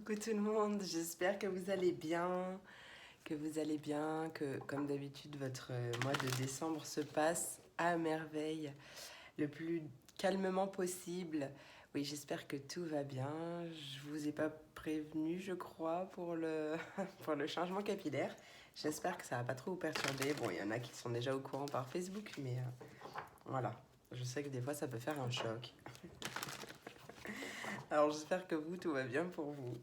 Coucou tout le monde, j'espère que vous allez bien, que comme d'habitude votre mois de décembre se passe à merveille, le plus calmement possible. Oui, j'espère que tout va bien. Je vous ai pas prévenu, je crois, pour le, pour le changement capillaire. J'espère que ça va pas trop vous perturber. Bon, il y en a qui sont déjà au courant par Facebook, mais voilà. Je sais que des fois ça peut faire un choc. Alors j'espère que vous, tout va bien pour vous.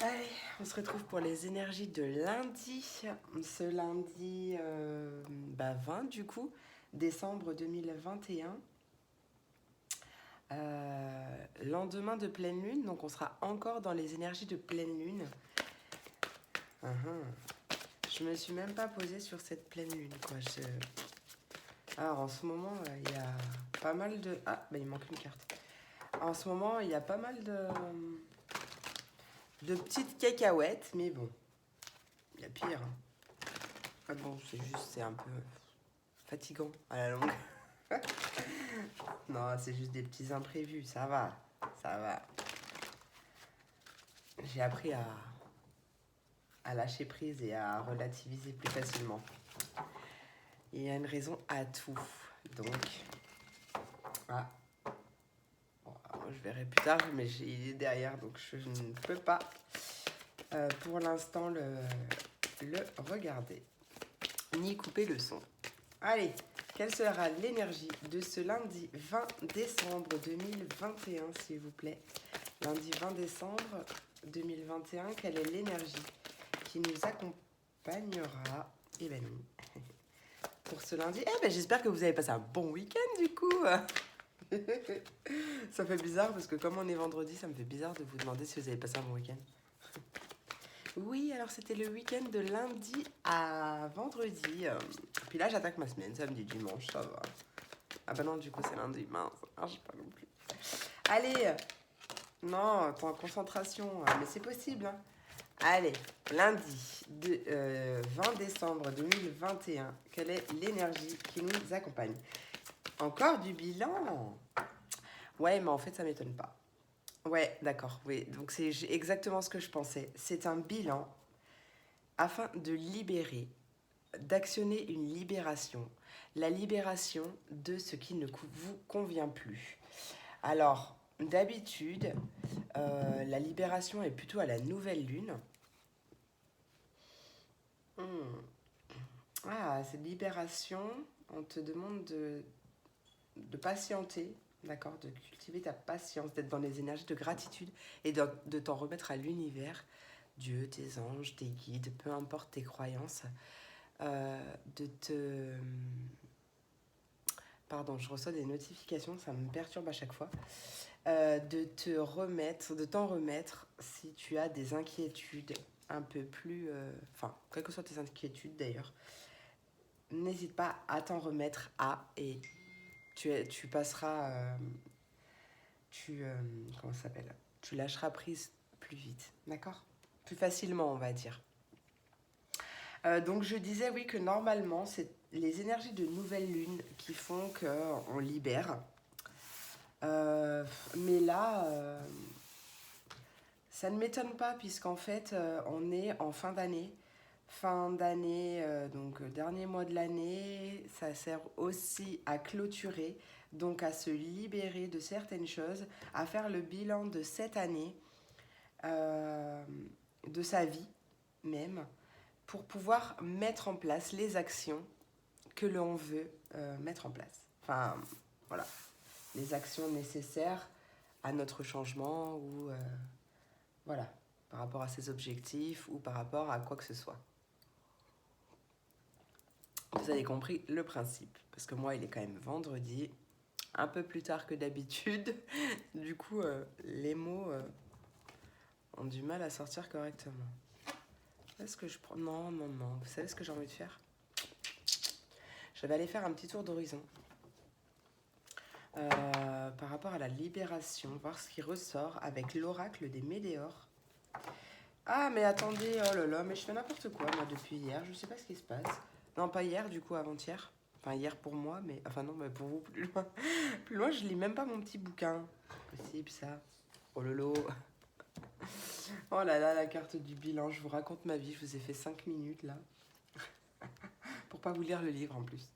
Allez, on se retrouve pour les énergies de lundi. Ce lundi 20 du coup, décembre 2021. Lendemain de pleine lune, donc on sera encore dans les énergies de pleine lune. Je me suis même pas posée sur cette pleine lune, quoi. Alors en ce moment, il y a pas mal de... Ah, bah il manque une carte. En ce moment, il y a pas mal de petites cacahuètes, mais bon, il y a pire. Ah bon, c'est un peu fatigant à la longue. Non, c'est juste des petits imprévus, ça va, ça va. J'ai appris à lâcher prise et à relativiser plus facilement. Il y a une raison à tout, donc... Ah, bon, je verrai plus tard, mais il est derrière, donc je ne peux pas, pour l'instant, le regarder, ni couper le son. Allez, quelle sera l'énergie de ce lundi 20 décembre 2021, s'il vous plaît? Lundi 20 décembre 2021, quelle est l'énergie qui nous accompagnera? Eh ben non. Pour ce lundi, j'espère que vous avez passé un bon week-end du coup. Ça fait bizarre parce que comme on est vendredi, ça me fait bizarre de vous demander si vous avez passé un bon week-end. Oui, alors c'était le week-end de lundi à vendredi. Puis là, j'attaque ma semaine, samedi, dimanche, ça va. Ah bah non, du coup, c'est lundi, mince. Ah, je sais pas non plus. Allez, non, t'es en concentration, mais c'est possible. Hein. Allez, lundi 20 décembre 2021, quelle est l'énergie qui nous accompagne? Encore du bilan? Ouais, mais en fait, ça m'étonne pas. Ouais, d'accord, oui. Donc c'est exactement ce que je pensais. C'est un bilan afin de libérer, d'actionner une libération. La libération de ce qui ne vous convient plus. Alors, d'habitude, la libération est plutôt à la nouvelle lune. Ah, cette libération, on te demande de patienter, d'accord, de cultiver ta patience, d'être dans les énergies de gratitude et de t'en remettre à l'univers, Dieu, tes anges, tes guides, peu importe tes croyances, de te... Pardon, je reçois des notifications, ça me perturbe à chaque fois. De t'en remettre si tu as des inquiétudes un peu plus... Enfin, quelles que soient tes inquiétudes d'ailleurs, n'hésite pas à t'en remettre et tu passeras... comment ça s'appelle? Tu lâcheras prise plus vite, d'accord? Plus facilement, on va dire. Donc je disais oui que normalement, c'est les énergies de nouvelle lune qui font qu'on libère. Mais là, ça ne m'étonne pas puisqu'en fait, on est en fin d'année. Fin d'année, donc dernier mois de l'année, ça sert aussi à clôturer, donc à se libérer de certaines choses, à faire le bilan de cette année, de sa vie même, pour pouvoir mettre en place les actions que l'on veut mettre en place. Enfin, voilà, les actions nécessaires à notre changement ou voilà, par rapport à ses objectifs ou par rapport à quoi que ce soit. Vous avez compris le principe, parce que moi, il est quand même vendredi, un peu plus tard que d'habitude. Du coup, les mots ont du mal à sortir correctement. Est-ce que je prends... Non, non, non. Vous savez ce que j'ai envie de faire? Je vais aller faire un petit tour d'horizon. Par rapport à la libération, voir ce qui ressort avec l'oracle des météores. Ah, mais attendez, oh là là, mais je fais n'importe quoi, moi, depuis hier. Je sais pas ce qui se passe. Non, pas hier, du coup, avant-hier. Enfin, hier pour moi, mais... Enfin, non, mais pour vous, plus loin. Plus loin, je lis même pas mon petit bouquin. Possible, ça. Oh lolo. Oh là là, la carte du bilan, je vous raconte ma vie, je vous ai fait 5 minutes là. Pour pas vous lire le livre en plus.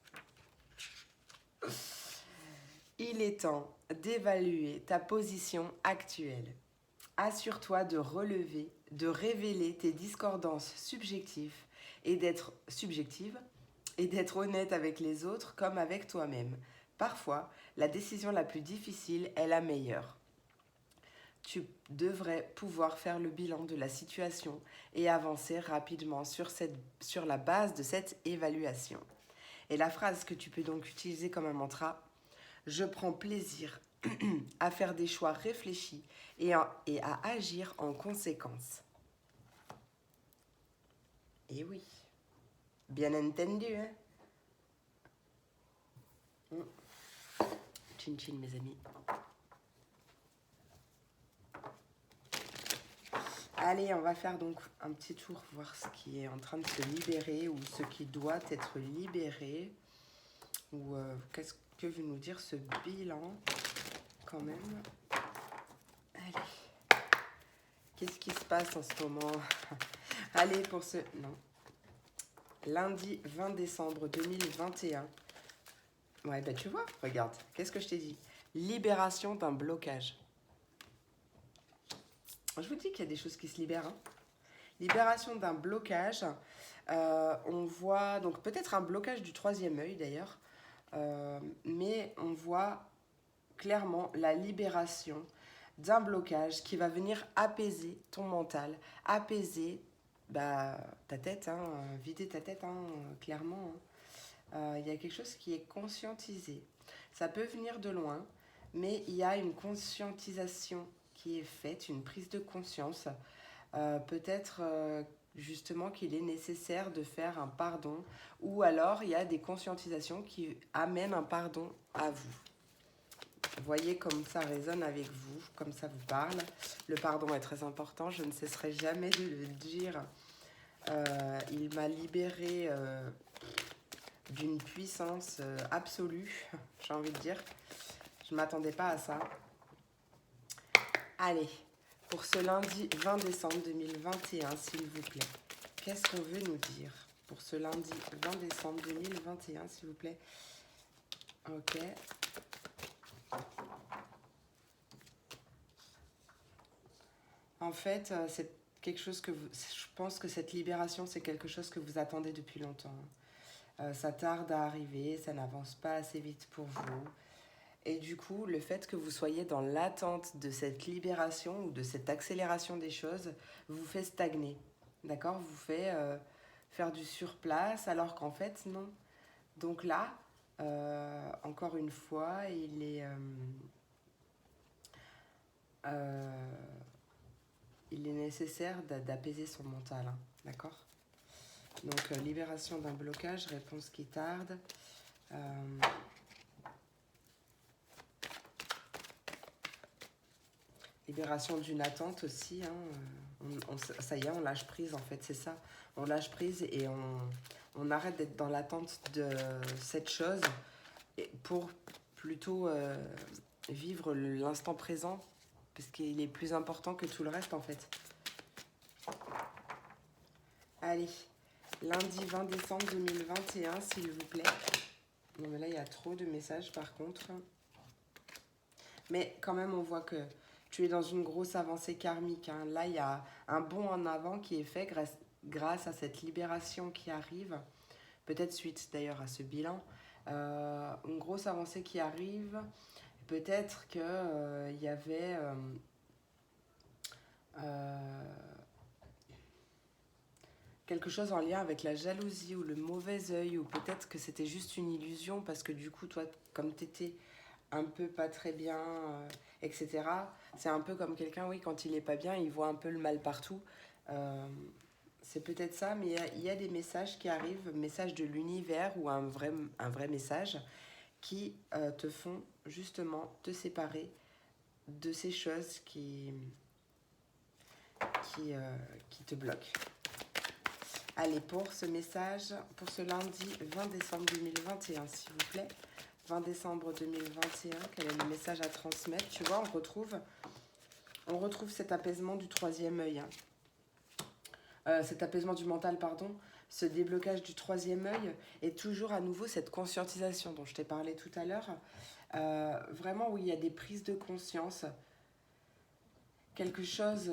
Il est temps d'évaluer ta position actuelle. Assure-toi de révéler tes discordances subjectives et d'être honnête avec les autres comme avec toi-même. Parfois, la décision la plus difficile est la meilleure. Tu devrais pouvoir faire le bilan de la situation et avancer rapidement sur la base de cette évaluation. Et la phrase que tu peux donc utiliser comme un mantra: je prends plaisir à faire des choix réfléchis et à agir en conséquence. Et oui, bien entendu, hein? Chin chin, mes amis. Allez, on va faire donc un petit tour, voir ce qui est en train de se libérer ou ce qui doit être libéré. Ou qu'est-ce que veut nous dire ce bilan quand même. Allez, qu'est-ce qui se passe en ce moment? Allez, pour ce... Non. Lundi 20 décembre 2021. Ouais, bah tu vois, regarde, qu'est-ce que je t'ai dit? Libération d'un blocage. Je vous dis qu'il y a des choses qui se libèrent. Hein. Libération d'un blocage. On voit donc peut-être un blocage du troisième œil d'ailleurs. Mais on voit clairement la libération d'un blocage qui va venir apaiser ton mental, apaiser ta tête, hein, vider ta tête, hein, clairement. Il y a quelque chose qui est conscientisé. Ça peut venir de loin, mais il y a une conscientisation qui est faite, une prise de conscience. Peut-être justement qu'il est nécessaire de faire un pardon, ou alors il y a des conscientisations qui amènent un pardon à vous. Voyez comme ça résonne avec vous, comme ça vous parle. Le pardon est très important, je ne cesserai jamais de le dire. Il m'a libérée d'une puissance absolue, j'ai envie de dire. Je ne m'attendais pas à ça. Allez, pour ce lundi 20 décembre 2021, s'il vous plaît, qu'est-ce qu'on veut nous dire pour ce lundi 20 décembre 2021, s'il vous plaît? Ok. En fait, c'est quelque chose que je pense que cette libération, c'est quelque chose que vous attendez depuis longtemps. Ça tarde à arriver, ça n'avance pas assez vite pour vous. Et du coup, le fait que vous soyez dans l'attente de cette libération ou de cette accélération des choses vous fait stagner. D'accord? Vous fait faire du surplace alors qu'en fait, non. Donc là, encore une fois, il est nécessaire d'apaiser son mental, hein, d'accord? Donc, libération d'un blocage, réponse qui tarde. Libération d'une attente aussi. Hein. Ça y est, on lâche prise, en fait, c'est ça. On lâche prise et on arrête d'être dans l'attente de cette chose pour plutôt vivre l'instant présent, parce qu'il est plus important que tout le reste, en fait. Allez, lundi 20 décembre 2021, s'il vous plaît. Non, mais là, il y a trop de messages, par contre. Mais quand même, on voit que tu es dans une grosse avancée karmique. Hein. Là, il y a un bond en avant qui est fait grâce à cette libération qui arrive. Peut-être suite, d'ailleurs, à ce bilan. Une grosse avancée qui arrive. Peut-être qu'il y avait... quelque chose en lien avec la jalousie ou le mauvais œil, ou peut-être que c'était juste une illusion parce que du coup, toi, comme t'étais un peu pas très bien, etc., c'est un peu comme quelqu'un, oui, quand il est pas bien, il voit un peu le mal partout. C'est peut-être ça, mais il y a des messages qui arrivent, messages de l'univers ou un vrai message qui te font justement te séparer de ces choses qui te bloquent. Allez, pour ce message, pour ce lundi 20 décembre 2021, s'il vous plaît. 20 décembre 2021, quel est le message à transmettre? Tu vois, on retrouve On retrouve cet apaisement du troisième œil, hein. Cet apaisement du mental, pardon, ce déblocage du troisième œil et toujours à nouveau cette conscientisation dont je t'ai parlé tout à l'heure. Vraiment où il y a des prises de conscience, quelque chose,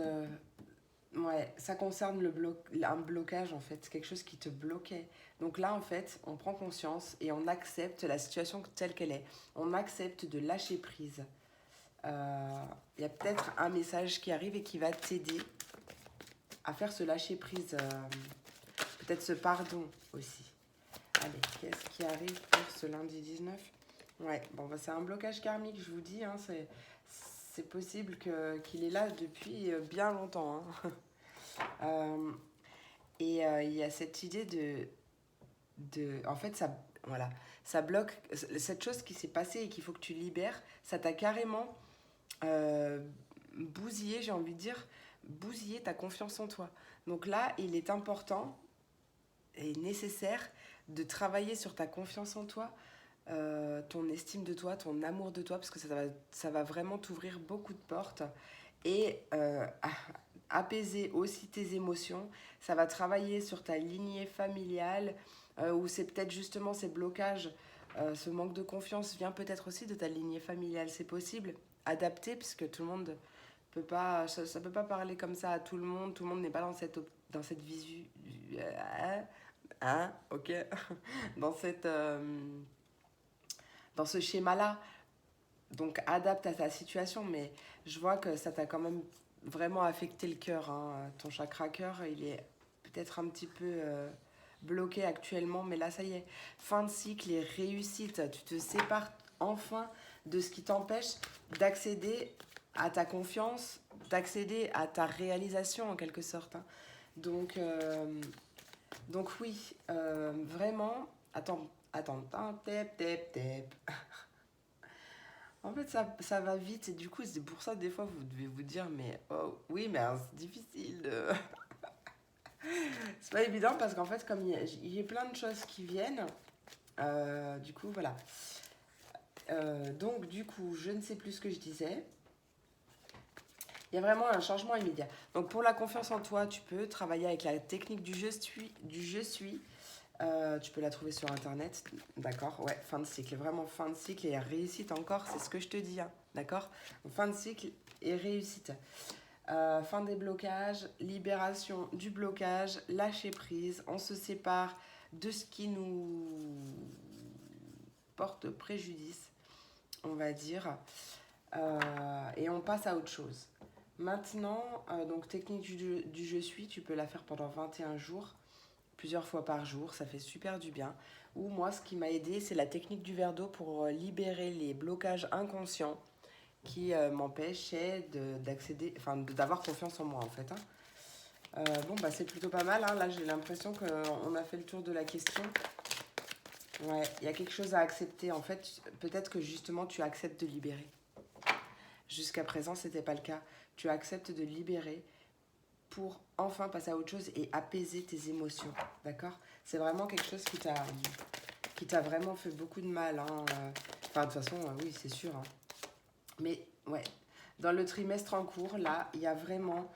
ouais, ça concerne un blocage en fait, quelque chose qui te bloquait. Donc là en fait, on prend conscience et on accepte la situation telle qu'elle est. On accepte de lâcher prise. Il y a peut-être un message qui arrive et qui va t'aider à faire ce lâcher prise, peut-être ce pardon aussi. Allez, qu'est-ce qui arrive pour ce lundi 19? Ouais, bon, bah, c'est un blocage karmique, je vous dis, hein, c'est possible qu'il est là depuis bien longtemps, hein. Il y a cette idée en fait, voilà, ça bloque, cette chose qui s'est passée et qu'il faut que tu libères, ça t'a carrément bousillé, j'ai envie de dire, bousillé ta confiance en toi. Donc là, il est important et nécessaire de travailler sur ta confiance en toi, ton estime de toi, ton amour de toi, parce que ça va vraiment t'ouvrir beaucoup de portes et apaiser aussi tes émotions. Ça va travailler sur ta lignée familiale, où c'est peut-être justement ces blocages, ce manque de confiance vient peut-être aussi de ta lignée familiale, c'est possible. Adapter, puisque tout le monde peut pas, ça peut pas parler comme ça à tout le monde n'est pas dans cette visu, hein, ok, dans dans ce schéma-là. Donc adapte à ta situation, mais je vois que ça t'a quand même vraiment affecté le cœur, hein. Ton chakra cœur, il est peut-être un petit peu bloqué actuellement, mais là ça y est, fin de cycle et réussite. Tu te sépares enfin de ce qui t'empêche d'accéder à ta confiance, d'accéder à ta réalisation en quelque sorte, hein. Donc, oui, vraiment, attends, tap, tap, tap. En fait, ça va vite et du coup, c'est pour ça, des fois, vous devez vous dire, mais oh, oui, mais hein, c'est difficile. C'est pas évident parce qu'en fait, comme il y a plein de choses qui viennent, du coup, voilà. Donc, du coup, je ne sais plus ce que je disais. Il y a vraiment un changement immédiat. Donc, pour la confiance en toi, tu peux travailler avec la technique du je suis. Tu peux la trouver sur internet, d'accord? Ouais, fin de cycle, vraiment fin de cycle et réussite encore, c'est ce que je te dis, hein, d'accord? Fin de cycle et réussite. Fin des blocages, libération du blocage, lâcher prise, on se sépare de ce qui nous porte préjudice, on va dire, et on passe à autre chose. Maintenant, donc technique du je suis, tu peux la faire pendant 21 jours, plusieurs fois par jour, ça fait super du bien. Ou moi, ce qui m'a aidé, c'est la technique du verre d'eau pour libérer les blocages inconscients qui m'empêchaient d'accéder, enfin d'avoir confiance en moi en fait, hein. Bon, bah c'est plutôt pas mal, hein. Là j'ai l'impression qu'on a fait le tour de la question. Ouais, il y a quelque chose à accepter en fait, peut-être que justement tu acceptes de libérer. Jusqu'à présent, c'était pas le cas. Tu acceptes de libérer pour enfin passer à autre chose et apaiser tes émotions, d'accord? C'est vraiment quelque chose qui t'a vraiment fait beaucoup de mal, hein. Enfin, de toute façon, oui, c'est sûr, hein. Mais, ouais, dans le trimestre en cours, là, il y a vraiment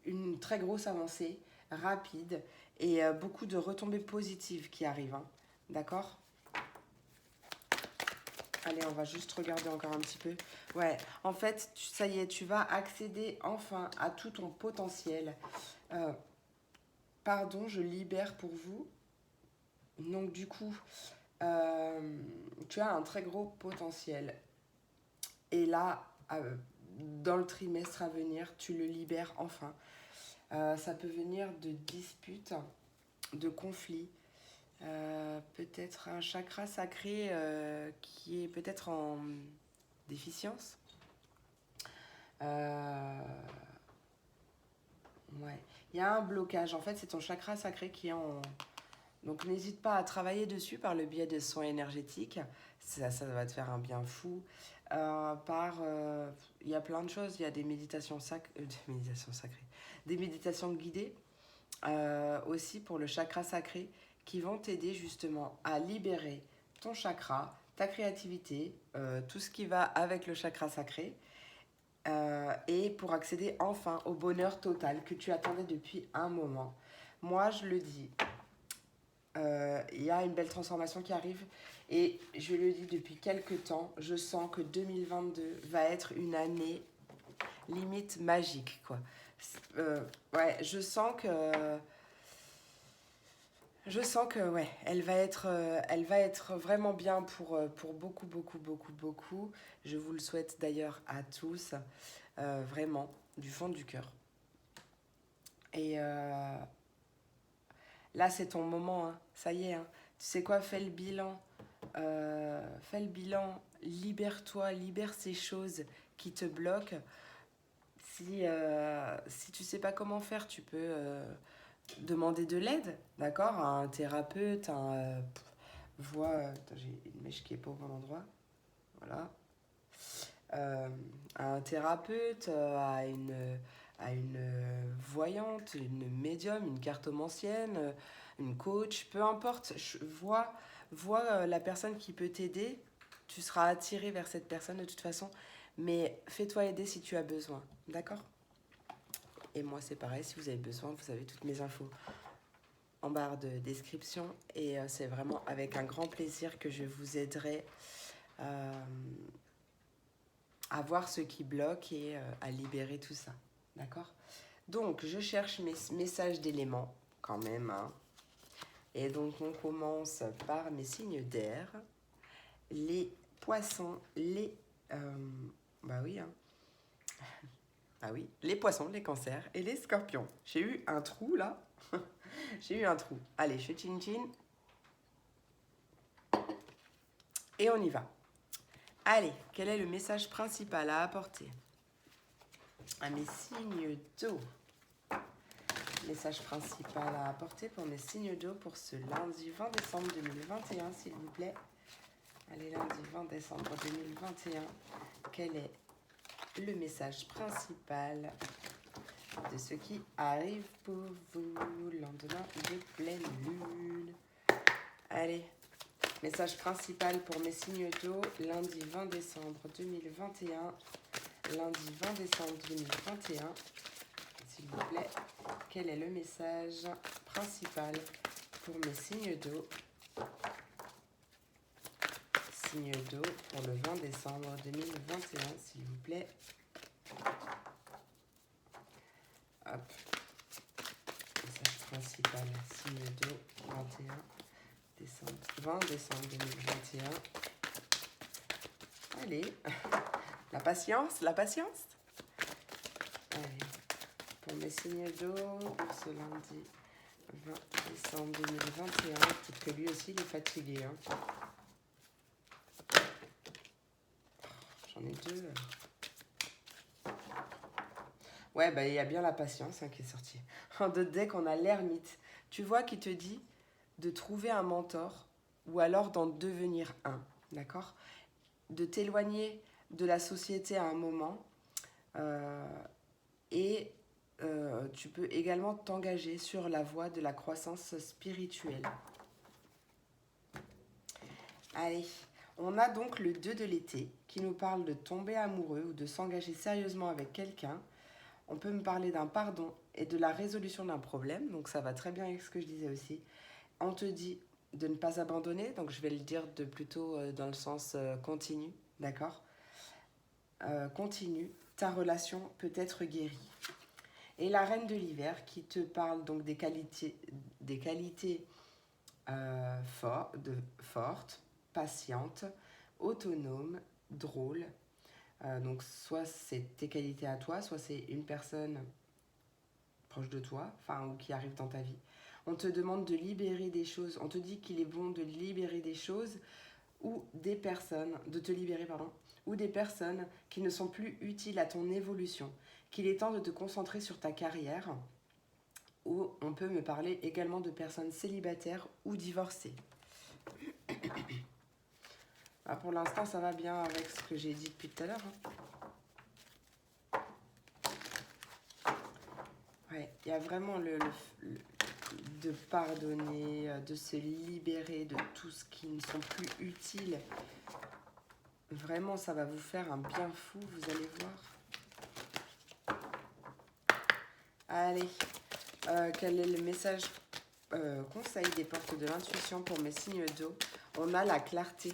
une très grosse avancée, rapide, et beaucoup de retombées positives qui arrivent, hein. D'accord? Allez, on va juste regarder encore un petit peu. Ouais, en fait, ça y est, tu vas accéder enfin à tout ton potentiel. Euh, Pardon, je libère pour vous. Donc du coup, tu as un très gros potentiel. Et là, dans le trimestre à venir, tu le libères enfin. Ça peut venir de disputes, de conflits, peut-être un chakra sacré qui est peut-être en déficience. Ouais. Il y a un blocage. En fait, c'est ton chakra sacré qui est en... Donc, n'hésite pas à travailler dessus par le biais des soins énergétiques. Ça va te faire un bien fou. Il y a plein de choses. Il y a des méditations, des méditations sacrées. Des méditations guidées aussi pour le chakra sacré qui vont t'aider justement à libérer ton chakra ta créativité, tout ce qui va avec le chakra sacré, et pour accéder enfin au bonheur total que tu attendais depuis un moment. Moi, je le dis, il y a une belle transformation qui arrive et je le dis depuis quelques temps, je sens que 2022 va être une année limite magique, quoi. Ouais, je sens que ouais, elle va être vraiment bien pour beaucoup, beaucoup, beaucoup, beaucoup. Je vous le souhaite d'ailleurs à tous, vraiment, du fond du cœur. Et là, c'est ton moment, hein. Ça y est, hein. Tu sais quoi, fais le bilan, libère-toi, libère ces choses qui te bloquent. Si tu sais pas comment faire, tu peux demander de l'aide, d'accord, à un thérapeute, attends, j'ai une mèche qui est pas au bon endroit, voilà. À un thérapeute, à une voyante, une médium, une cartomancienne, une coach, peu importe. Vois la personne qui peut t'aider. Tu seras attiré vers cette personne de toute façon. Mais fais-toi aider si tu as besoin. D'accord? Et moi, c'est pareil. Si vous avez besoin, vous avez toutes mes infos en barre de description. Et c'est vraiment avec un grand plaisir que je vous aiderai à voir ce qui bloque et à libérer tout ça. D'accord? Donc, je cherche mes messages d'éléments, quand même, hein. Et donc, on commence par mes signes d'air. Les poissons, bah oui, hein. Ah oui, les poissons, les cancers et les scorpions. J'ai eu un trou, là. J'ai eu un trou. Allez, je chin-chin. Et on y va. Allez, quel est le message principal à apporter à mes signes d'eau? Message principal à apporter pour mes signes d'eau pour ce lundi 20 décembre 2021, s'il vous plaît. Allez, lundi 20 décembre 2021, quel est le message principal de ce qui arrive pour vous, lendemain de pleine lune? Allez, message principal pour mes signes d'eau, lundi 20 décembre 2021, lundi 20 décembre 2021, s'il vous plaît, quel est le message principal pour mes signes d'eau? Signe d'eau pour le 20 décembre 2021, s'il vous plaît. Hop. Message principal, signe d'eau, 20 décembre 2021. Allez, la patience, la patience. Allez, pour mes signes d'eau, pour ce lundi 20 décembre 2021, peut-être que lui aussi il est fatigué, hein. J'en ai deux. Ouais, bah il y a bien la patience, hein, qui est sortie. En deux decks, on a l'ermite. Tu vois, qui te dit de trouver un mentor ou alors d'en devenir un, d'accord? De t'éloigner de la société à un moment, et tu peux également t'engager sur la voie de la croissance spirituelle. Allez, on a donc le 2 de l'été qui nous parle de tomber amoureux ou de s'engager sérieusement avec quelqu'un. On peut me parler d'un pardon et de la résolution d'un problème, donc ça va très bien avec ce que je disais aussi. On te dit de ne pas abandonner, donc je vais le dire plutôt dans le sens continu, d'accord? Continue, ta relation peut être guérie. Et la reine de l'hiver qui te parle donc des qualités fortes, patientes, autonomes, drôles. Donc soit c'est tes qualités à toi, soit c'est une personne proche de toi, enfin, ou qui arrive dans ta vie. On te demande de libérer des choses, on te dit qu'il est bon de libérer des choses ou des personnes, de te libérer, pardon, ou des personnes qui ne sont plus utiles à ton évolution, qu'il est temps de te concentrer sur ta carrière, ou on peut me parler également de personnes célibataires ou divorcées. Ah, pour l'instant, ça va bien avec ce que j'ai dit depuis tout à l'heure, hein. Ouais, il y a vraiment de pardonner, de se libérer de tout ce qui ne sont plus utiles. Vraiment, ça va vous faire un bien fou, vous allez voir. Allez, quel est le message conseil des portes de l'intuition pour mes signes d'eau? On a la clarté.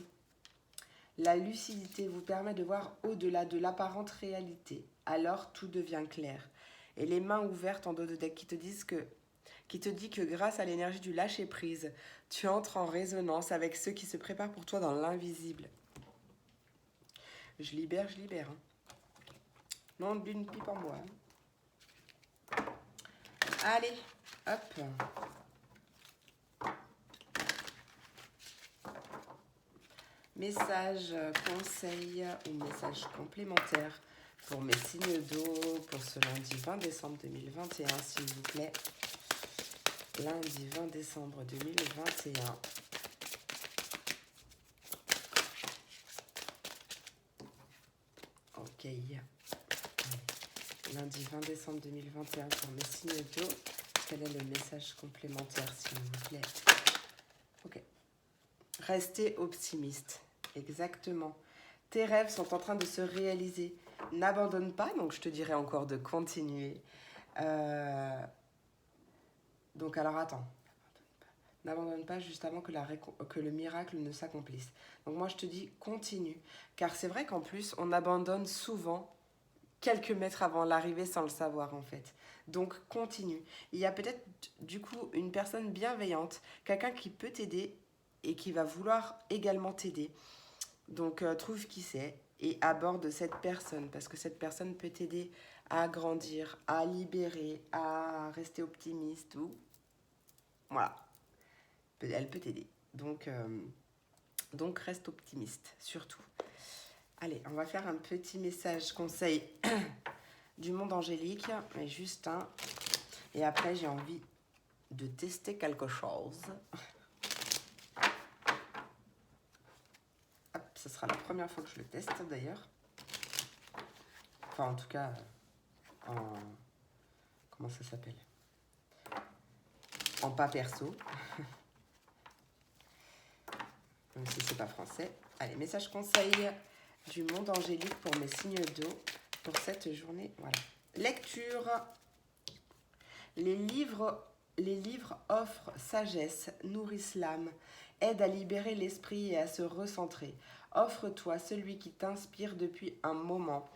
La lucidité vous permet de voir au-delà de l'apparente réalité. Alors tout devient clair. Et les mains ouvertes en dos de deck qui te dit que grâce à l'énergie du lâcher-prise, tu entres en résonance avec ceux qui se préparent pour toi dans l'invisible. Je libère, hein. Non d'une pipe en bois. Allez, hop. Message, conseil ou message complémentaire pour mes signes d'eau pour ce lundi 20 décembre 2021, s'il vous plaît. Lundi 20 décembre 2021. Ok. Lundi 20 décembre 2021 pour mes signes d'eau. Quel est le message complémentaire, s'il vous plaît? Ok. Restez optimiste. Exactement. Tes rêves sont en train de se réaliser. N'abandonne pas, donc je te dirais encore de continuer. Donc alors attends. N'abandonne pas juste avant que le miracle ne s'accomplisse. Donc moi je te dis continue. Car c'est vrai qu'en plus on abandonne souvent quelques mètres avant l'arrivée sans le savoir en fait. Donc continue. Il y a peut-être du coup une personne bienveillante, quelqu'un qui peut t'aider et qui va vouloir également t'aider. Donc trouve qui c'est et aborde cette personne parce que cette personne peut t'aider à grandir, à libérer, à rester optimiste ou voilà. Elle peut t'aider. Donc reste optimiste surtout. Allez, on va faire un petit message conseil du monde angélique, mais juste un. Et après j'ai envie de tester quelque chose. Ce sera la première fois que je le teste d'ailleurs. Enfin, en tout cas, comment ça s'appelle? En pas perso. Même si c'est pas français. Allez, message conseil du monde angélique pour mes signes d'eau pour cette journée. Voilà. Lecture. Les livres offrent sagesse, nourrissent l'âme, aident à libérer l'esprit et à se recentrer. Offre-toi celui qui t'inspire depuis un moment.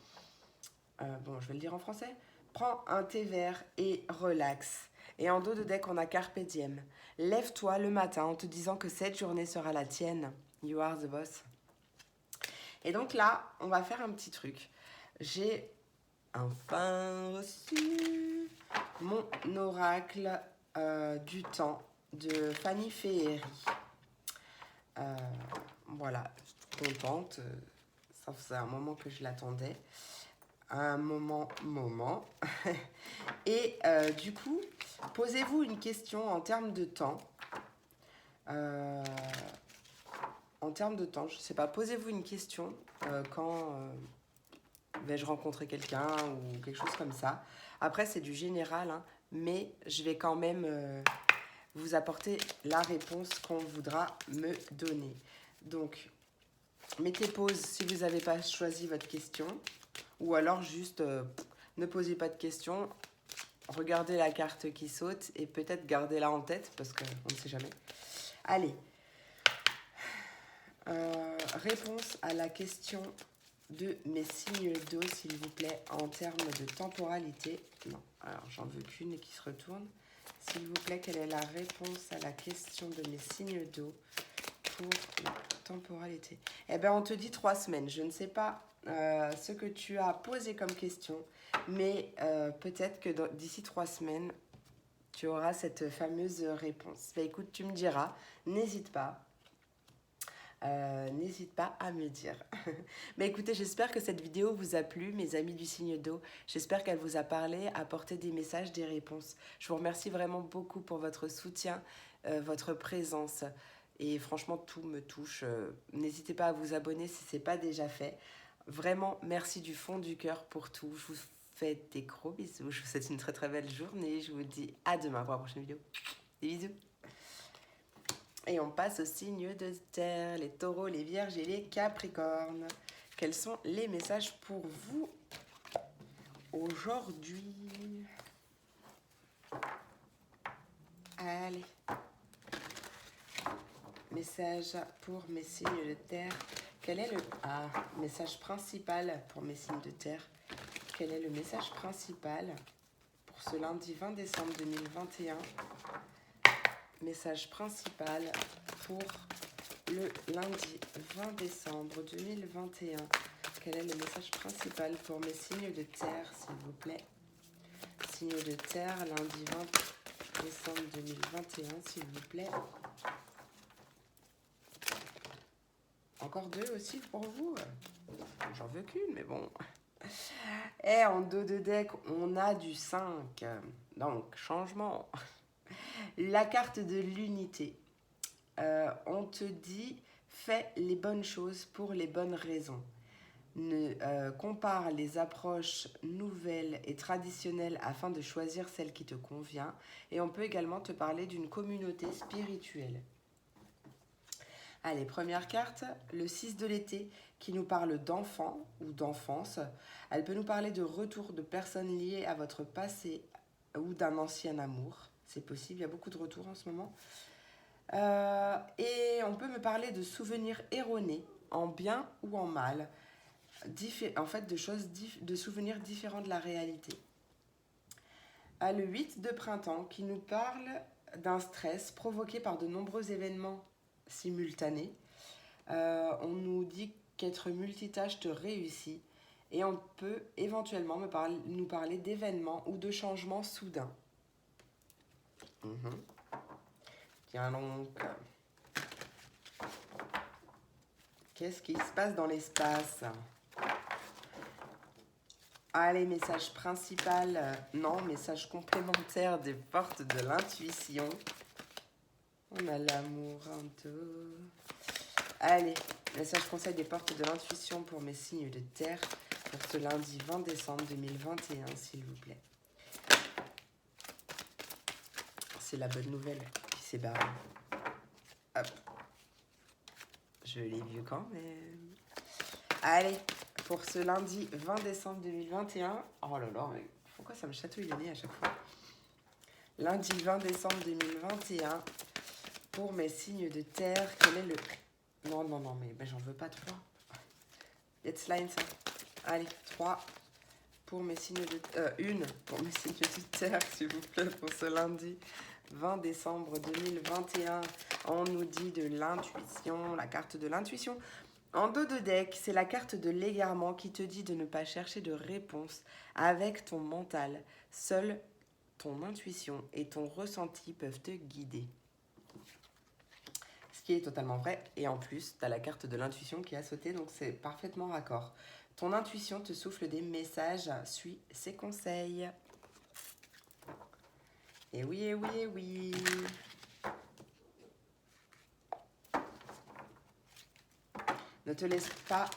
Bon, je vais le dire en français. Prends un thé vert et relax. Et en dos de deck, on a Carpe Diem. Lève-toi le matin en te disant que cette journée sera la tienne. You are the boss. Et donc là, on va faire un petit truc. J'ai enfin reçu mon oracle du temps de Fanny Féerie. Voilà, je suis contente. Ça faisait un moment que je l'attendais. Un moment. Et du coup, posez-vous une question en termes de temps. En termes de temps, je ne sais pas, posez-vous une question quand vais-je rencontrer quelqu'un ou quelque chose comme ça. Après, c'est du général, hein, mais je vais quand même vous apporter la réponse qu'on voudra me donner. Donc, mettez pause si vous n'avez pas choisi votre question. Ou alors juste ne posez pas de questions. Regardez la carte qui saute et peut-être gardez-la en tête parce qu'on ne sait jamais. Allez. Réponse à la question de mes signes d'eau, s'il vous plaît, en termes de temporalité. Non, alors j'en veux qu'une qui se retourne. S'il vous plaît, quelle est la réponse à la question de mes signes d'eau pour la temporalité? Eh bien, on te dit 3 semaines. Je ne sais pas ce que tu as posé comme question, mais peut-être que d'ici 3 semaines, tu auras cette fameuse réponse. Bah, écoute, tu me diras, n'hésite pas. N'hésite pas à me dire. Mais écoutez, j'espère que cette vidéo vous a plu, mes amis du signe d'eau. J'espère qu'elle vous a parlé, apporté des messages, des réponses. Je vous remercie vraiment beaucoup pour votre soutien, votre présence. Et franchement, tout me touche. N'hésitez pas à vous abonner si ce n'est pas déjà fait. Vraiment, merci du fond du cœur pour tout. Je vous fais des gros bisous. Je vous souhaite une très très belle journée. Je vous dis à demain pour la prochaine vidéo. Des bisous. Et on passe au signe de terre, les taureaux, les vierges et les capricornes. Quels sont les messages pour vous aujourd'hui? Allez. Message pour mes signes de terre. Quel est le message principal pour mes signes de terre? Quel est le message principal pour ce lundi 20 décembre 2021? Message principal pour le lundi 20 décembre 2021. Quel est le message principal pour mes signes de terre, s'il vous plaît? Signes de terre, lundi 20 décembre 2021, s'il vous plaît. Encore 2 aussi pour vous. J'en veux qu'une, mais bon. Et en dos de deck, on a du 5. Donc, changement. La carte de l'unité. On te dit, fais les bonnes choses pour les bonnes raisons. Compare les approches nouvelles et traditionnelles afin de choisir celle qui te convient. Et on peut également te parler d'une communauté spirituelle. Allez, première carte, le 6 de l'été, qui nous parle d'enfants ou d'enfance. Elle peut nous parler de retour de personnes liées à votre passé ou d'un ancien amour. C'est possible, il y a beaucoup de retours en ce moment. Et on peut me parler de souvenirs erronés, en bien ou en mal. En fait, de souvenirs différents de la réalité. Le 8 de printemps, qui nous parle d'un stress provoqué par de nombreux événements simultanés. On nous dit qu'être multitâche te réussit et on peut éventuellement nous parler d'événements ou de changements soudains. Tiens donc, qu'est-ce qui se passe dans l'espace? Allez, message principal, non, message complémentaire des portes de l'intuition. On a l'amour un peu. Allez, message conseil des portes de l'intuition pour mes signes de terre pour ce lundi 20 décembre 2021, s'il vous plaît. C'est la bonne nouvelle qui s'est barrée. Hop. Je l'ai vu quand même. Allez, pour ce lundi 20 décembre 2021. Oh là là, mais pourquoi ça me chatouille le nez à chaque fois? Lundi 20 décembre 2021. Pour mes signes de terre, quel est le... Non, mais ben, j'en veux pas 3. Let's line ça. Allez, 3 pour mes signes de... une pour mes signes de terre, s'il vous plaît, pour ce lundi 20 décembre 2021. On nous dit de l'intuition, la carte de l'intuition. En dos de deck, c'est la carte de l'égarement qui te dit de ne pas chercher de réponse avec ton mental. Seule ton intuition et ton ressenti peuvent te guider. Ce qui est totalement vrai. Et en plus, tu as la carte de l'intuition qui a sauté, donc c'est parfaitement raccord. Ton intuition te souffle des messages, suis ses conseils. Et oui, et oui, et oui. Ne te laisse pas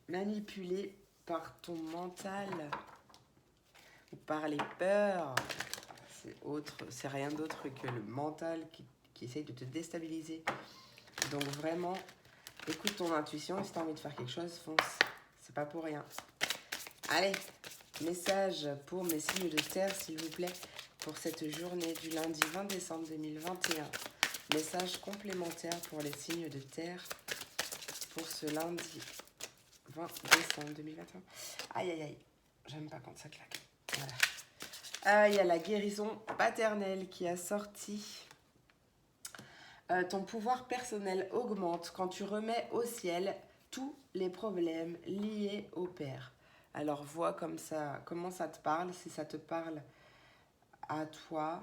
manipuler par ton mental ou par les peurs. C'est rien d'autre que le mental qui essaye de te déstabiliser. Donc vraiment, écoute ton intuition et si tu as envie de faire quelque chose, fonce. C'est pas pour rien. Allez, message pour mes signes de terre, s'il vous plaît, pour cette journée du lundi 20 décembre 2021. Message complémentaire pour les signes de terre pour ce lundi 20 décembre 2021. Aïe, aïe, aïe. J'aime pas quand ça claque. Voilà. Il y a la guérison paternelle qui a sorti. Ton pouvoir personnel augmente quand tu remets au ciel tous les problèmes liés au père. Alors vois comme ça, comment ça te parle, si ça te parle à toi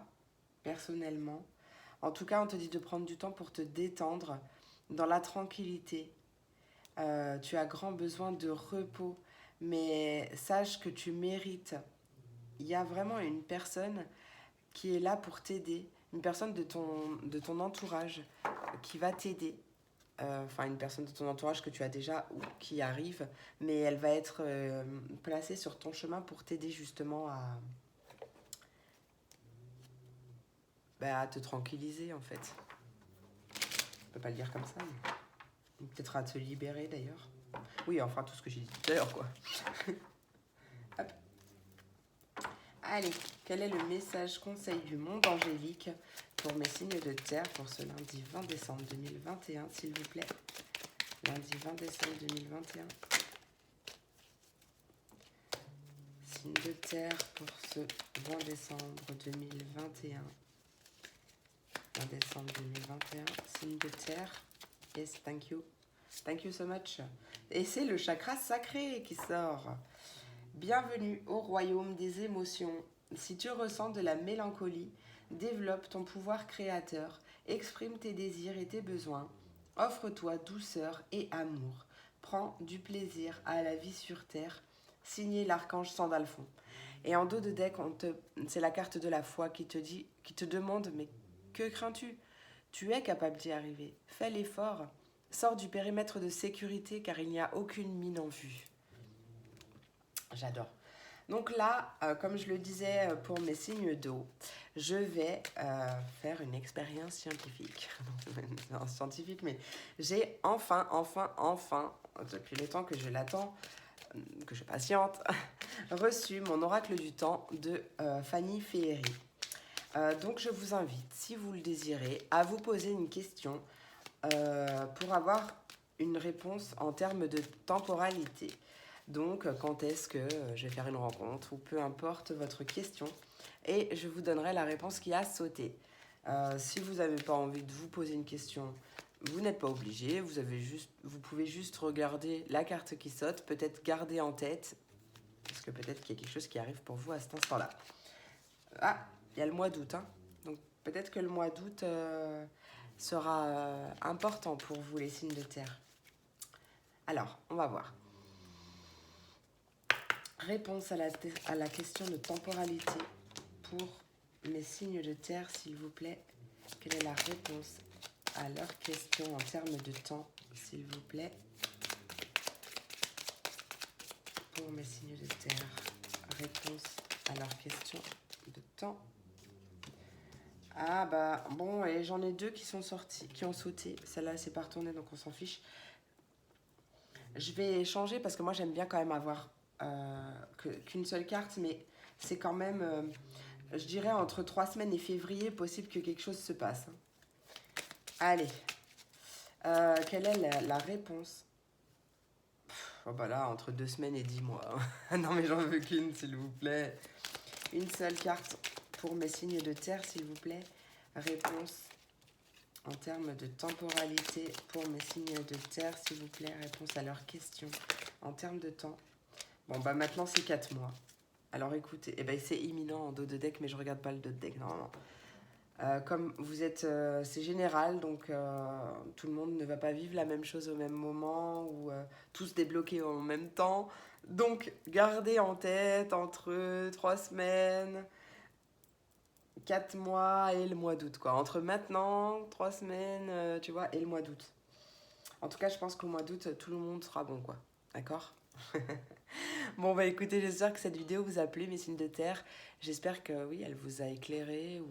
personnellement. En tout cas, on te dit de prendre du temps pour te détendre dans la tranquillité. Tu as grand besoin de repos, mais sache que tu mérites. Il y a vraiment une personne qui est là pour t'aider, une personne de ton entourage qui va t'aider. Enfin, une personne de ton entourage que tu as déjà ou qui arrive, mais elle va être placée sur ton chemin pour t'aider justement bah, à te tranquilliser en fait. Je peux pas le dire comme ça, mais peut-être à te libérer d'ailleurs. Oui, enfin tout ce que j'ai dit tout à l'heure quoi. Hop. Allez, quel est le message conseil du monde angélique pour mes signes de terre pour ce lundi 20 décembre 2021, s'il vous plaît. Lundi 20 décembre 2021. Signe de terre pour ce 20 décembre 2021. 20 décembre 2021. Signe de terre. Yes, thank you. Thank you so much. Et c'est le chakra sacré qui sort. Bienvenue au royaume des émotions. Si tu ressens de la mélancolie, développe ton pouvoir créateur, exprime tes désirs et tes besoins, offre-toi douceur et amour, prends du plaisir à la vie sur terre, signé l'archange Sandalphon. Et en dos de deck, c'est la carte de la foi qui te demande, mais que crains-tu? Tu es capable d'y arriver, fais l'effort, sors du périmètre de sécurité car il n'y a aucune mine en vue. J'adore. Donc là, comme je le disais pour mes signes d'eau, je vais faire une expérience scientifique. Non, scientifique, mais j'ai enfin, depuis le temps que je l'attends, que je patiente, reçu mon oracle du temps de Fanny Féery. Donc je vous invite, si vous le désirez, à vous poser une question pour avoir une réponse en termes de temporalité. Donc, quand est-ce que je vais faire une rencontre ou peu importe votre question et je vous donnerai la réponse qui a sauté. Si vous n'avez pas envie de vous poser une question, vous n'êtes pas obligé, vous pouvez juste regarder la carte qui saute, peut-être garder en tête, parce que peut-être qu'il y a quelque chose qui arrive pour vous à cet instant-là. Ah, il y a le mois d'août, hein. Donc peut-être que le mois d'août sera important pour vous les signes de terre. Alors, on va voir. Réponse à la question de temporalité pour mes signes de terre, s'il vous plaît. Quelle est la réponse à leur question en termes de temps, s'il vous plaît, pour mes signes de terre? Réponse à leur question de temps. Ah bah bon, et j'en ai deux qui sont sortis, qui ont sauté. Celle-là, c'est pas retourné, donc on s'en fiche. Je vais changer parce que moi, j'aime bien quand même avoir qu'une seule carte, mais c'est quand même, je dirais, entre 3 semaines et février, possible que quelque chose se passe. Allez, quelle est la réponse? Oh bah là, entre 2 semaines et 10 mois. Non mais j'en veux qu'une, s'il vous plaît. Une seule carte pour mes signes de terre, s'il vous plaît. Réponse en termes de temporalité pour mes signes de terre, s'il vous plaît. Réponse à leurs questions en termes de temps. Bon bah maintenant c'est 4 mois. Alors écoutez, eh ben, c'est imminent en dos de deck, mais je regarde pas le dos de deck normalement. Comme vous êtes, c'est général, donc tout le monde ne va pas vivre la même chose au même moment ou tous débloquer en même temps. Donc gardez en tête entre 3 semaines, 4 mois et le mois d'août, quoi. Entre maintenant, 3 semaines, tu vois, et le mois d'août. En tout cas, je pense qu'au mois d'août, tout le monde sera bon, quoi. D'accord? Bon, bah écoutez, j'espère que cette vidéo vous a plu, mes signes de terre. J'espère que oui, elle vous a éclairé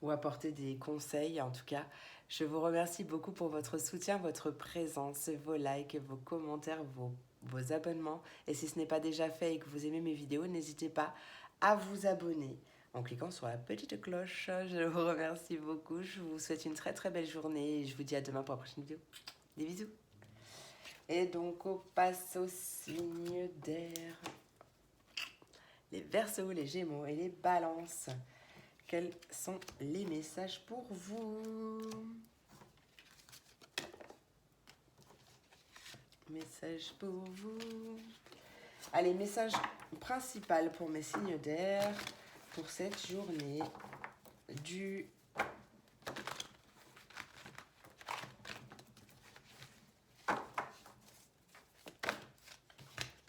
ou apporté des conseils. En tout cas, je vous remercie beaucoup pour votre soutien, votre présence, vos likes, vos commentaires, vos abonnements. Et si ce n'est pas déjà fait et que vous aimez mes vidéos, n'hésitez pas à vous abonner en cliquant sur la petite cloche. Je vous remercie beaucoup. Je vous souhaite une très très belle journée et je vous dis à demain pour la prochaine vidéo. Des bisous. Et donc, on passe aux signes d'air. Les Verseaux, les Gémeaux et les Balances. Quels sont les messages pour vous? Message pour vous. Allez, message principal pour mes signes d'air pour cette journée du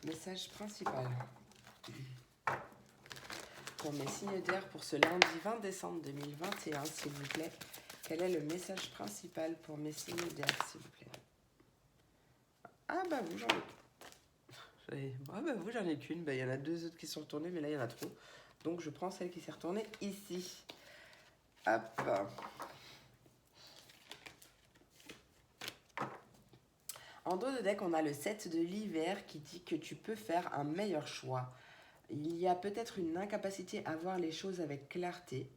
message principal pour mes signes d'air pour ce lundi 20 décembre 2021, s'il vous plaît. Quel est le message principal pour mes signes d'air, s'il vous plaît? Ah bah vous, j'en ai qu'une. Bah, il y en a 2 autres qui sont retournées, mais là, il y en a trop. Donc, je prends celle qui s'est retournée ici. Hop. En dos de deck, on a le 7 de l'hiver qui dit que tu peux faire un meilleur choix. Il y a peut-être une incapacité à voir les choses avec clarté.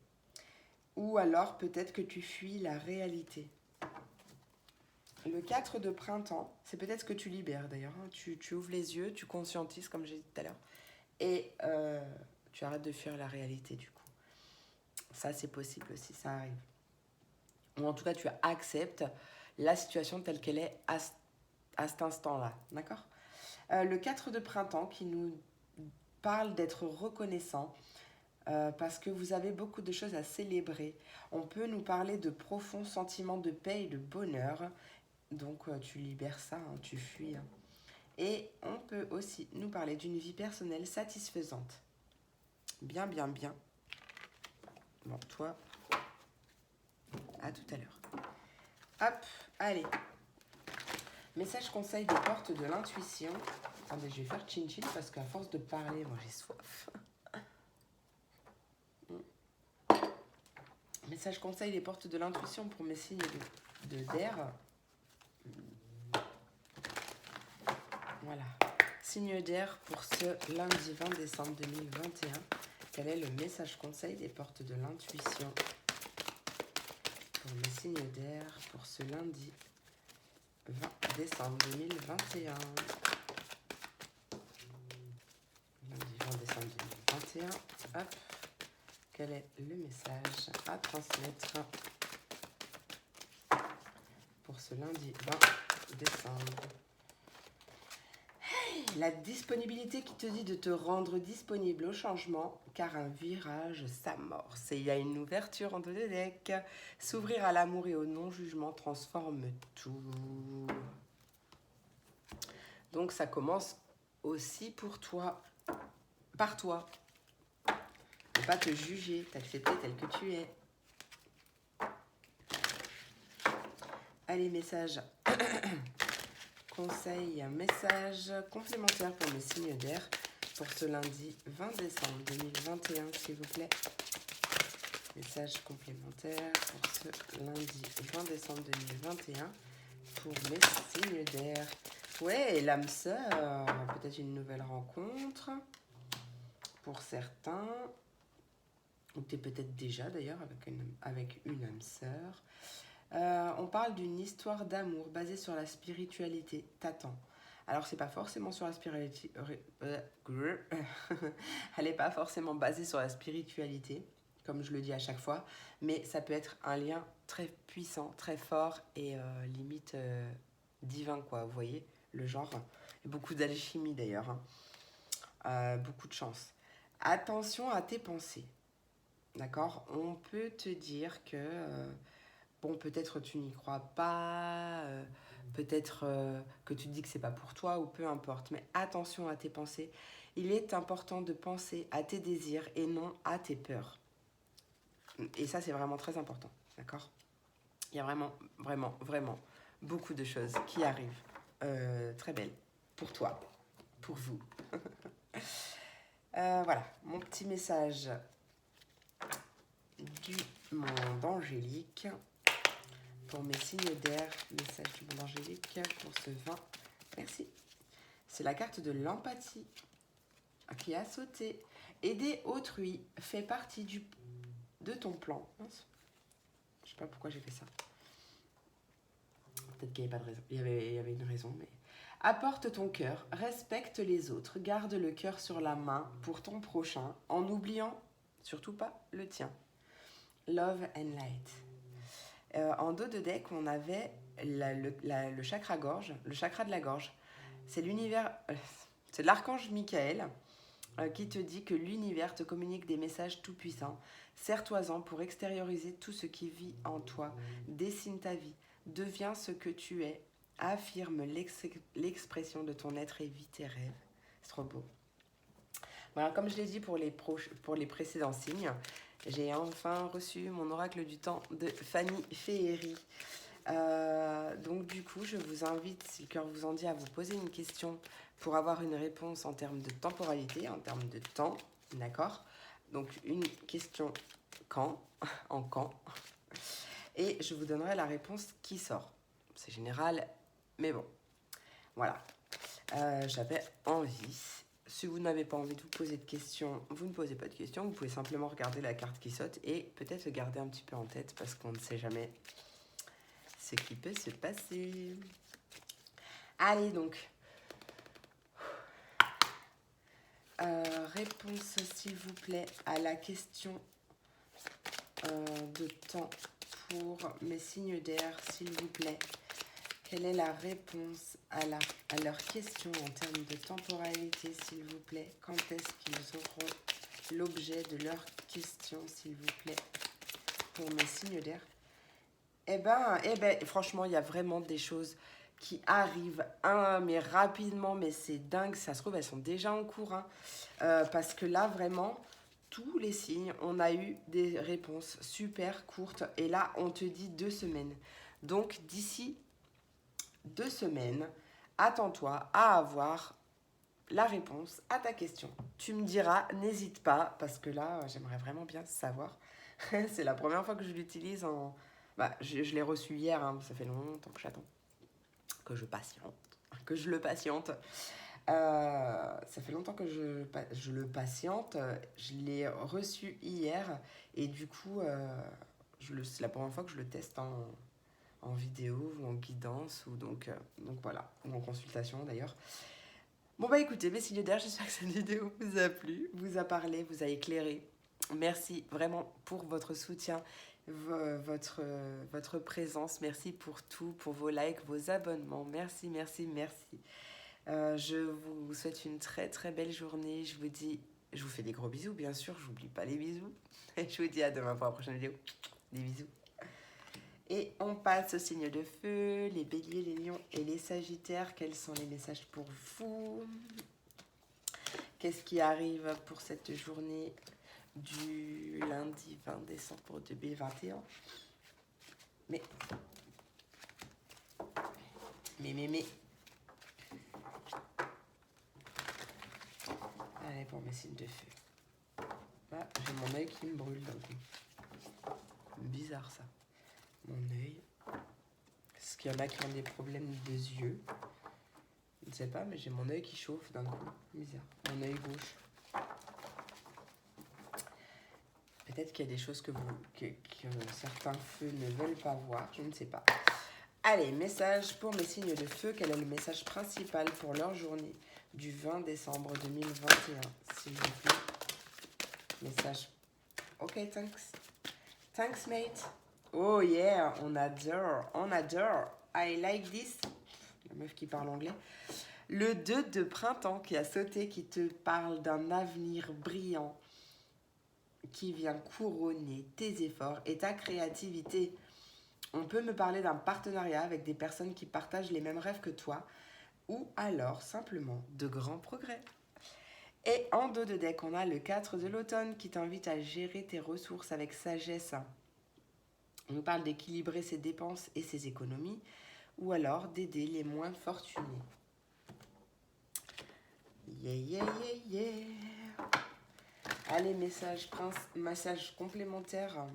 Ou alors peut-être que tu fuis la réalité. Le 4 de printemps, c'est peut-être ce que tu libères d'ailleurs. Hein. Tu ouvres les yeux, tu conscientises comme j'ai dit tout à l'heure. Et tu arrêtes de fuir la réalité du coup. Ça c'est possible aussi, ça arrive. Ou en tout cas tu acceptes la situation telle qu'elle est à cet instant-là. D'accord ? Le 4 de printemps qui nous parle d'être reconnaissant parce que vous avez beaucoup de choses à célébrer. On peut nous parler de profonds sentiments de paix et de bonheur. Donc tu libères ça, hein, tu fuis. Hein. Et on peut aussi nous parler d'une vie personnelle satisfaisante. Bien, bien, bien. Bon, toi, à tout à l'heure. Hop, allez. Message conseil des portes de l'intuition. Attendez, je vais faire chin-chin parce qu'à force de parler, moi j'ai soif. Message conseil des portes de l'intuition pour mes signes d'air. Voilà. Signe d'air pour ce lundi 20 décembre 2021. Quel est le message conseil des portes de l'intuition pour mes signes d'air pour ce lundi 20 décembre 2021. Lundi 20 décembre 2021. Hop. Quel est le message à transmettre pour ce lundi 20 décembre? La disponibilité qui te dit de te rendre disponible au changement, car un virage s'amorce. Et il y a une ouverture en deux decks. S'ouvrir à l'amour et au non-jugement transforme tout. Donc ça commence aussi pour toi, par toi. Ne pas te juger, t'accepter tel que tu es. Allez, message. Conseil, message complémentaire pour mes signes d'air pour ce lundi 20 décembre 2021, s'il vous plaît. Message complémentaire pour ce lundi 20 décembre 2021 pour mes signes d'air. Ouais, l'âme sœur, peut-être une nouvelle rencontre pour certains. Ou tu es peut-être déjà d'ailleurs avec une âme sœur. On parle d'une histoire d'amour basée sur la spiritualité. T'attends. Alors, c'est pas forcément sur la spiritualité. Elle n'est pas forcément basée sur la spiritualité, comme je le dis à chaque fois, mais ça peut être un lien très puissant, très fort et limite divin, quoi. Vous voyez le genre. Et beaucoup d'alchimie d'ailleurs. Hein. Beaucoup de chance. Attention à tes pensées. D'accord ? On peut te dire que. Bon, peut-être tu n'y crois pas, peut-être que tu te dis que c'est pas pour toi ou peu importe. Mais attention à tes pensées. Il est important de penser à tes désirs et non à tes peurs. Et ça, c'est vraiment très important. D'accord ? Il y a vraiment, vraiment, vraiment beaucoup de choses qui arrivent très belles pour toi, pour vous. Voilà, mon petit message du monde angélique. Pour mes signes d'air, message du monde angélique pour ce 20. Merci. C'est la carte de l'empathie qui a sauté. Aider autrui fait partie de ton plan. Je sais pas pourquoi j'ai fait ça. Peut-être qu'il n'y avait pas de raison. Il y avait une raison, mais... Apporte ton cœur, respecte les autres, garde le cœur sur la main pour ton prochain, en n'oubliant surtout pas le tien. Love and light. En dos de deck, on avait le chakra-gorge, le chakra de la gorge. C'est c'est l'archange Michael qui te dit que l'univers te communique des messages tout-puissants. Serre-toi-en pour extérioriser tout ce qui vit en toi. Dessine ta vie, deviens ce que tu es, affirme l'expression de ton être et vis tes rêves. C'est trop beau. Voilà, comme je l'ai dit pour les précédents signes, j'ai enfin reçu mon oracle du temps de Fanny Féhéry. Donc du coup, je vous invite, si le cœur vous en dit, à vous poser une question pour avoir une réponse en termes de temporalité, en termes de temps, d'accord ? Donc une question quand, en quand, et je vous donnerai la réponse qui sort. C'est général, mais bon, voilà. J'avais envie. Si vous n'avez pas envie de vous poser de questions, vous ne posez pas de questions. Vous pouvez simplement regarder la carte qui saute et peut-être le garder un petit peu en tête parce qu'on ne sait jamais ce qui peut se passer. Allez donc. Réponse s'il vous plaît à la question de temps pour mes signes d'air, s'il vous plaît. Quelle est la réponse à leur question en termes de temporalité, s'il vous plaît? Quand est-ce qu'ils auront l'objet de leur question, s'il vous plaît, pour mes signes d'air? Eh ben, franchement, il y a vraiment des choses qui arrivent, mais rapidement, mais c'est dingue, ça se trouve, elles sont déjà en cours, hein. Parce que là, vraiment, tous les signes, on a eu des réponses super courtes, et là, on te dit 2 semaines. Donc, d'ici 2 semaines, attends-toi à avoir la réponse à ta question. Tu me diras, n'hésite pas, parce que là, j'aimerais vraiment bien savoir. C'est la première fois que je l'utilise en... Bah, je l'ai reçu hier, hein, ça fait longtemps que j'attends. Que je le patiente. Ça fait longtemps que je le patiente. Je l'ai reçu hier, et du coup, c'est la première fois que je le teste en vidéo ou en guidance, ou donc voilà, ou en consultation d'ailleurs. Bon bah écoutez, mes signes d'air, j'espère que cette vidéo vous a plu, vous a parlé, vous a éclairé. Merci vraiment pour votre soutien, votre présence. Merci pour tout, pour vos likes, vos abonnements. Merci, merci, merci. Je vous souhaite une très très belle journée. Je vous fais des gros bisous, bien sûr. J'oublie pas les bisous. Et je vous dis à demain pour la prochaine vidéo. Des bisous. Et on passe au signe de feu, les béliers, les lions et les sagittaires. Quels sont les messages pour vous? Qu'est-ce qui arrive pour cette journée du lundi 20 décembre 2021? Mais. Allez, pour mes signes de feu. Ah, j'ai mon œil qui me brûle d'un coup. Bizarre ça. Mon œil. Est-ce qu'il y en a qui ont des problèmes de yeux? Je ne sais pas, mais j'ai mon œil qui chauffe d'un coup. Bizarre. Mon œil gauche. Peut-être qu'il y a des choses que certains feux ne veulent pas voir. Je ne sais pas. Allez, message pour mes signes de feu. Quel est le message principal pour leur journée du 20 décembre 2021, s'il vous plaît? Message. Ok, thanks. Thanks, mate. Oh yeah, on adore. I like this. La meuf qui parle anglais. Le 2 de printemps qui a sauté, qui te parle d'un avenir brillant, qui vient couronner tes efforts et ta créativité. On peut me parler d'un partenariat avec des personnes qui partagent les mêmes rêves que toi, ou alors simplement de grands progrès. Et en dos de deck, on a le 4 de l'automne qui t'invite à gérer tes ressources avec sagesse. On nous parle d'équilibrer ses dépenses et ses économies, ou alors d'aider les moins fortunés. Yeah. Allez, message complémentaire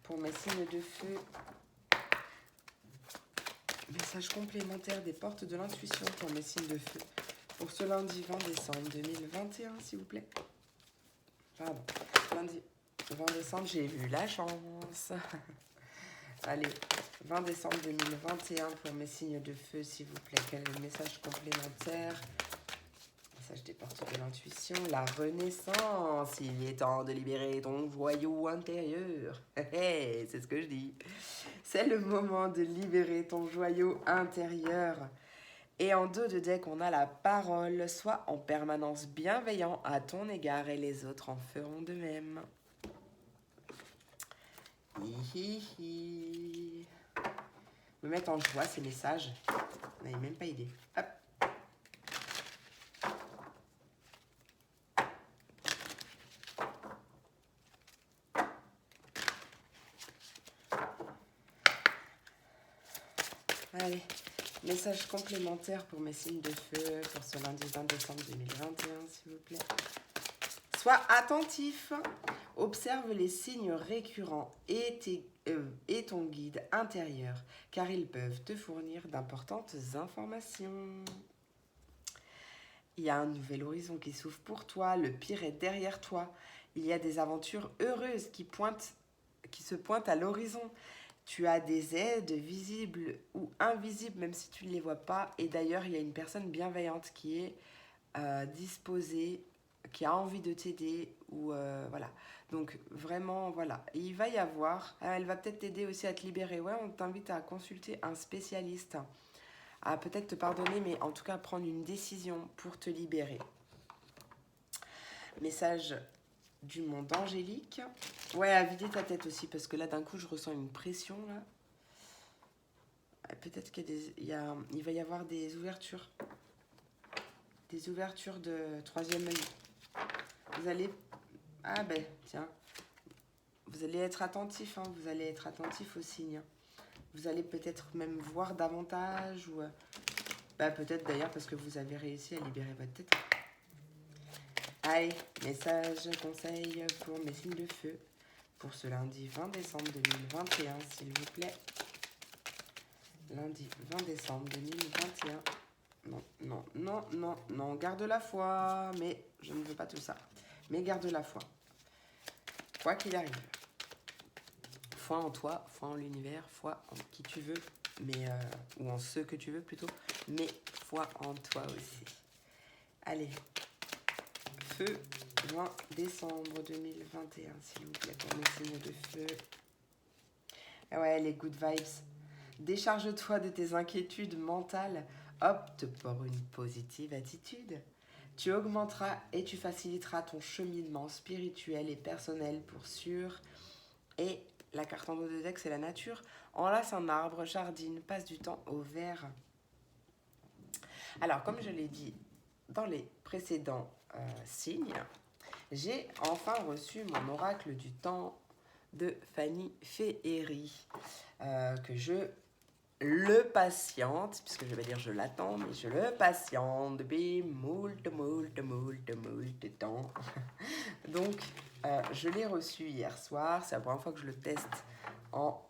pour mes signes de feu. Message complémentaire des portes de l'intuition pour mes signes de feu. Pour ce lundi 20 décembre 2021, s'il vous plaît. Pardon, lundi 20 décembre, j'ai eu la chance. Allez, 20 décembre 2021 pour mes signes de feu, s'il vous plaît. Quel est le message complémentaire? Message des portes de l'intuition. La renaissance. Il est temps de libérer ton joyau intérieur. C'est ce que je dis. C'est le moment de libérer ton joyau intérieur. Et en dos de deck, on a la parole. Sois en permanence bienveillant à ton égard et les autres en feront de même. Me mettre en joie ces messages. On n'avait même pas idée. Hop. Allez, message complémentaire pour mes signes de feu pour ce lundi 20 décembre 2021, s'il vous plaît. Sois attentif Observe les signes récurrents et ton guide intérieur, car ils peuvent te fournir d'importantes informations. Il y a un nouvel horizon qui s'ouvre pour toi, le pire est derrière toi. Il y a des aventures heureuses qui se pointent à l'horizon. Tu as des aides visibles ou invisibles, même si tu ne les vois pas. Et d'ailleurs, il y a une personne bienveillante qui est disposée, qui a envie de t'aider. Ou voilà. Donc vraiment, voilà. Et il va y avoir, elle va peut-être t'aider aussi à te libérer. Ouais, on t'invite à consulter un spécialiste, à peut-être te pardonner, mais en tout cas prendre une décision pour te libérer. Message du monde angélique. Ouais, à vider ta tête aussi, parce que là, d'un coup, je ressens une pression, là. Peut-être il va y avoir des ouvertures. Des ouvertures de troisième œil. Vous allez... Ah ben, tiens. Vous allez être attentif, hein. Vous allez être attentif aux signes. Vous allez peut-être même voir davantage, ou... peut-être d'ailleurs parce que vous avez réussi à libérer votre tête. Allez, message, conseil pour mes signes de feu. Pour ce lundi 20 décembre 2021, s'il vous plaît. Lundi 20 décembre 2021. Non, non, non, non, non. Garde la foi. Mais je ne veux pas tout ça. Mais garde la foi. Quoi qu'il arrive. Foi en toi, foi en l'univers, foi en qui tu veux. Mais, ou en ce que tu veux plutôt. Mais foi en toi aussi. Allez. Feu, 20 décembre 2021, s'il vous plaît, pour mes signes de feu. Ouais, les good vibes. Décharge-toi de tes inquiétudes mentales. Opte pour une positive attitude. Tu augmenteras et tu faciliteras ton cheminement spirituel et personnel pour sûr. Et la carte en haut de deck, c'est la nature. Enlace un arbre, jardine, passe du temps au vert. Alors, comme je l'ai dit dans les précédents signes, j'ai enfin reçu mon oracle du temps de Fanny Féhéry, que je le patiente, puisque je vais dire je l'attends, mais je le patiente depuis moult temps. Donc, je l'ai reçu hier soir, c'est la première fois que je le teste en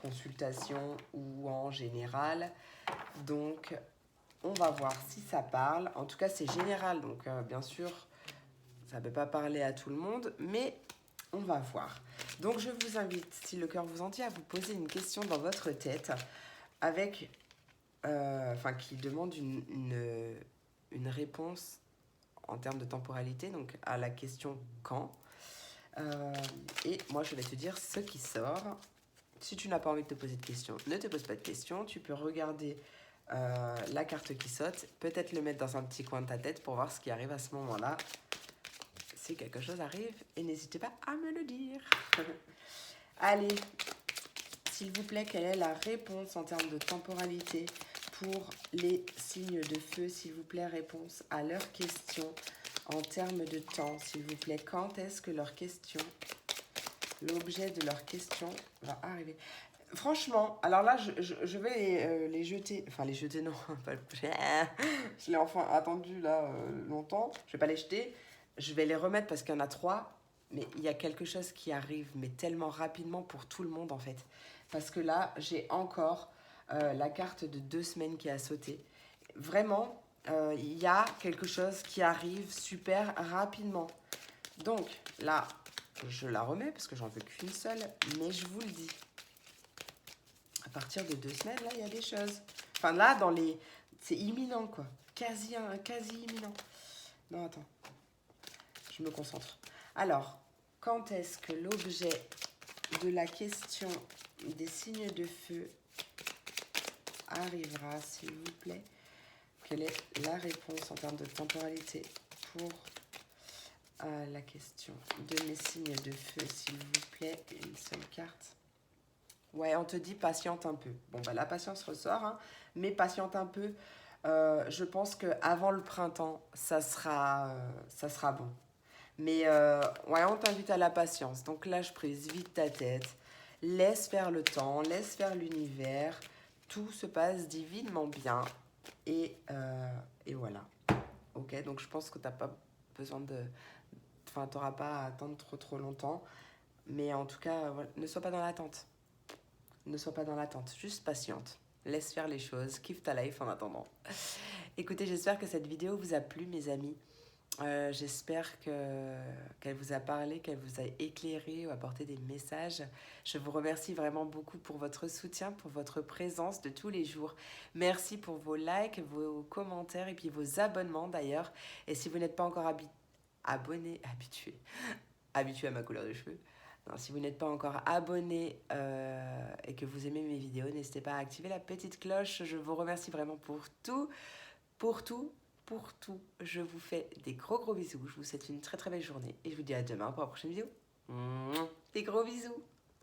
consultation ou en général. Donc, on va voir si ça parle. En tout cas, c'est général, donc bien sûr, ça ne peut pas parler à tout le monde, mais on va voir. Donc, je vous invite, si le cœur vous en dit, à vous poser une question dans votre tête avec, qui demande une réponse en termes de temporalité, donc à la question quand. Et moi, je vais te dire ce qui sort. Si tu n'as pas envie de te poser de questions, ne te pose pas de questions. Tu peux regarder la carte qui saute, peut-être le mettre dans un petit coin de ta tête pour voir ce qui arrive à ce moment-là. Si quelque chose arrive, et n'hésitez pas à me le dire. Allez, s'il vous plaît, quelle est la réponse en termes de temporalité pour les signes de feu? S'il vous plaît, réponse à leurs questions en termes de temps. S'il vous plaît, quand est-ce que leur question, l'objet de leur question va arriver? Franchement, alors là, je vais les jeter. Enfin, les jeter, non. Je l'ai enfin attendu là longtemps. Je vais pas les jeter. Je vais les remettre parce qu'il y en a 3. Mais il y a quelque chose qui arrive, mais tellement rapidement pour tout le monde en fait. Parce que là, j'ai encore la carte de 2 semaines qui a sauté. Vraiment, il y a quelque chose qui arrive super rapidement. Donc là, je la remets parce que j'en veux qu'une seule. Mais je vous le dis. À partir de 2 semaines, là, il y a des choses. Enfin, là, c'est imminent, quoi. Quasi imminent. Non, attends. Je me concentre. Alors, quand est-ce que l'objet de la question des signes de feu arrivera, s'il vous plaît? Quelle est la réponse en termes de temporalité pour la question de mes signes de feu, s'il vous plaît? Une seule carte. Ouais, on te dit patiente un peu. Bon, la patience ressort, hein, mais patiente un peu. Je pense qu'avant le printemps, ça sera bon. Mais ouais, on t'invite à la patience. Donc lâche prise, vide ta tête. Laisse faire le temps, laisse faire l'univers. Tout se passe divinement bien. Et voilà. Ok, donc je pense que t'as pas besoin de... Enfin, t'auras pas à attendre trop longtemps. Mais en tout cas, voilà, ne sois pas dans l'attente. Ne sois pas dans l'attente, juste patiente. Laisse faire les choses, kiffe ta life en attendant. Écoutez, j'espère que cette vidéo vous a plu, mes amis. J'espère qu'elle vous a parlé, qu'elle vous a éclairé ou apporté des messages. Je vous remercie vraiment beaucoup pour votre soutien, pour votre présence de tous les jours. Merci pour vos likes, vos commentaires et puis vos abonnements d'ailleurs. Et si vous n'êtes pas encore habitué à ma couleur de cheveux, non, si vous n'êtes pas encore abonné et que vous aimez mes vidéos, n'hésitez pas à activer la petite cloche. Je vous remercie vraiment pour tout, pour tout, pour tout. Je vous fais des gros bisous. Je vous souhaite une très belle journée et je vous dis à demain pour la prochaine vidéo. Des gros bisous.